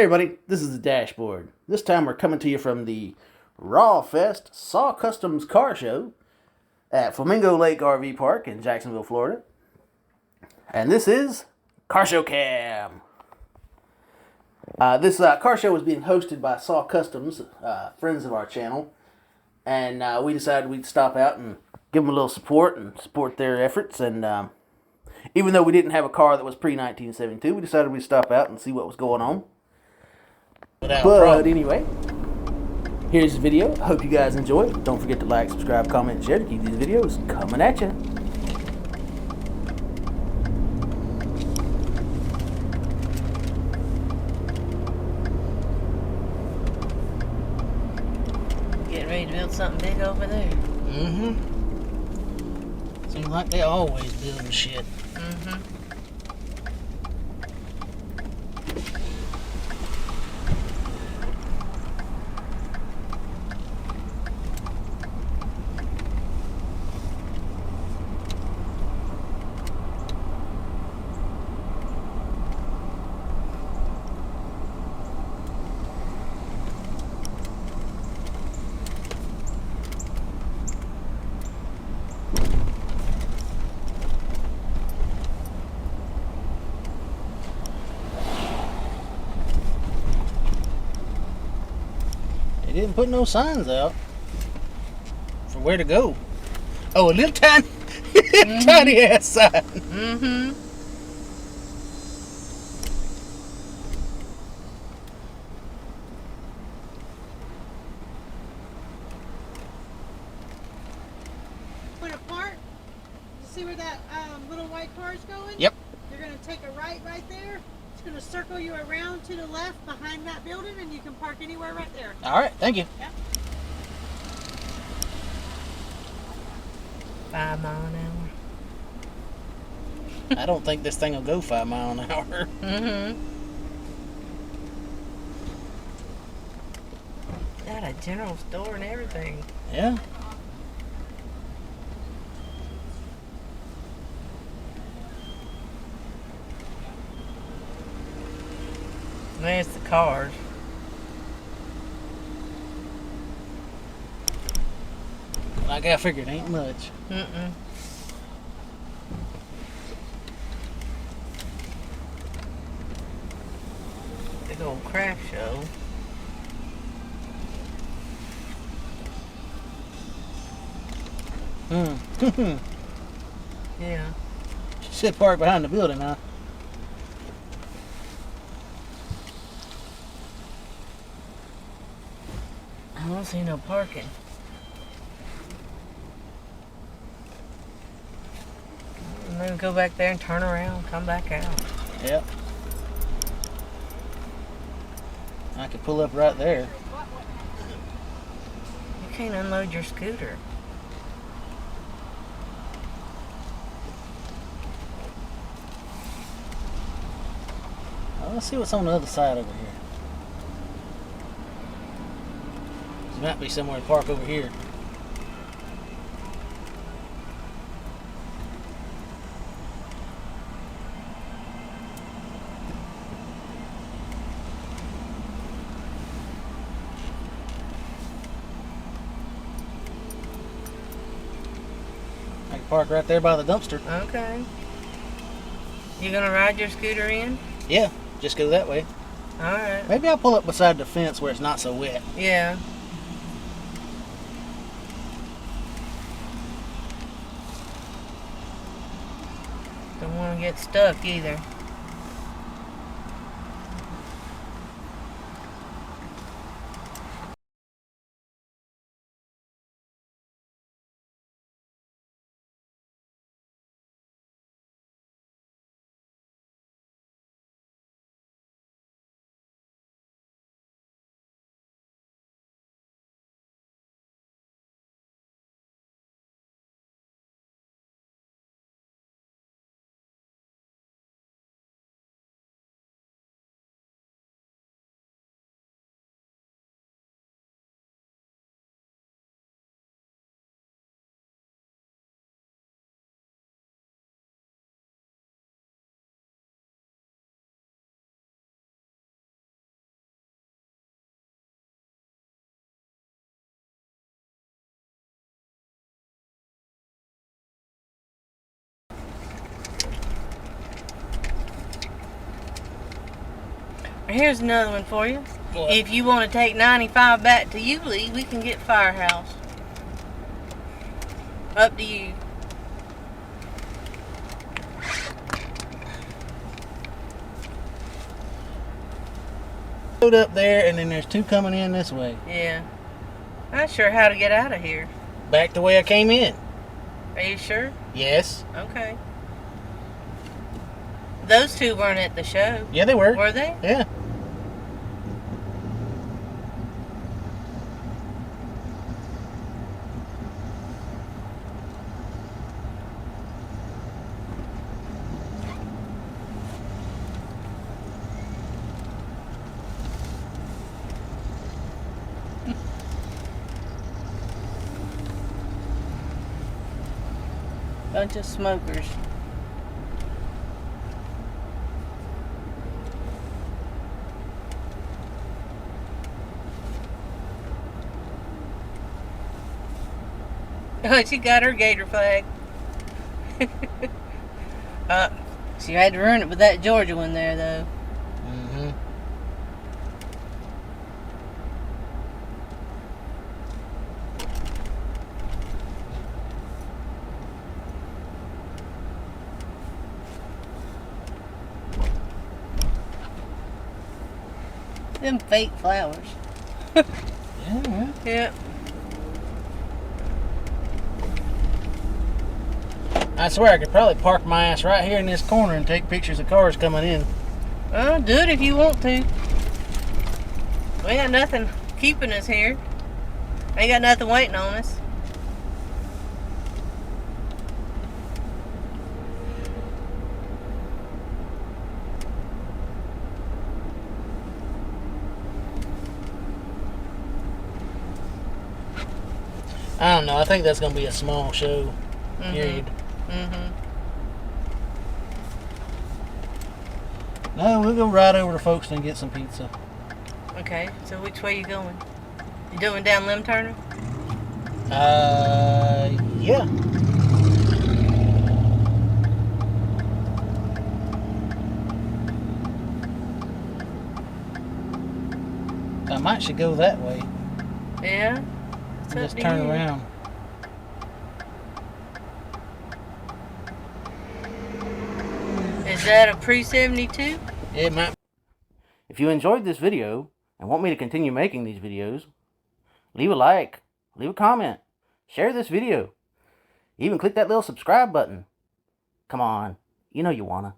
Hey everybody, this is the Dashboard. This time we're coming to you from the Raw Fest Saw Customs Car Show at Flamingo Lake RV Park in Jacksonville, Florida. And this is Car Show Cam. This car show was being hosted by Saw Customs, friends of our channel, and we decided we'd stop out and give them a little support and support their efforts. And even though we didn't have a car that was pre-1972, we decided we'd stop out and see what was going on. But anyway, here's the video. I hope you guys enjoy it. Don't forget to like, subscribe, comment, and share to keep these videos coming at you. Getting ready to build something big over there. Mm-hmm. Seems like they always building shit. Mm-hmm. They didn't put no signs out for where to go. Oh, a little tiny, tiny ass sign. Mm-hmm. Point apart. You see where that little white car is going? Yep. You're going to take a right there. It's going to circle you around to the left behind that building, and you can park anywhere right there. All right, thank you. Yep. 5 mile an hour. I don't think this thing will go 5 miles an hour. Mm-hmm. Got a general store and everything. Yeah. There's the cars. Like I figured, ain't much. Mm-mm. Big old craft show. Hmm. Yeah. She said park behind the building, huh? I don't see no parking. And then go back there and turn around, come back out. Yep. I could pull up right there. You can't unload your scooter. Oh, let's see what's on the other side over here. There might be somewhere to park over here. I can park right there by the dumpster. Okay. You gonna ride your scooter in? Yeah, just go that way. Alright. Maybe I'll pull up beside the fence where it's not so wet. Yeah. Don't want to get stuck either. Here's another one for you. What? If you want to take 95 back to Yulee, we can get Firehouse. Up to you. Road up there, and then there's two coming in this way. Yeah. Not sure how to get out of here. Back the way I came in. Are you sure? Yes. Okay. Those two weren't at the show, Yeah, they were. were they? Yeah. Bunch of smokers. Oh, she got her gator flag. She had to ruin it with that Georgia one there, though. Mm-hmm. Them fake flowers. Yeah. Yep. I swear I could probably park my ass right here in this corner and take pictures of cars coming in. Well, do it if you want to. We ain't got nothing keeping us here. Ain't got nothing waiting on us. I don't know. I think that's going to be a small show. Period. Mm-hmm. No, we'll go right over to Folkestone and get some pizza. Okay, so which way you going? You doing down Lim Turner? Yeah. I might should go that way. Yeah. It's up Just to turn you. around. Is that a pre-72? It might. If you enjoyed this video and want me to continue making these videos, leave a like, leave a comment, share this video, even click that little subscribe button. Come on, you know you wanna.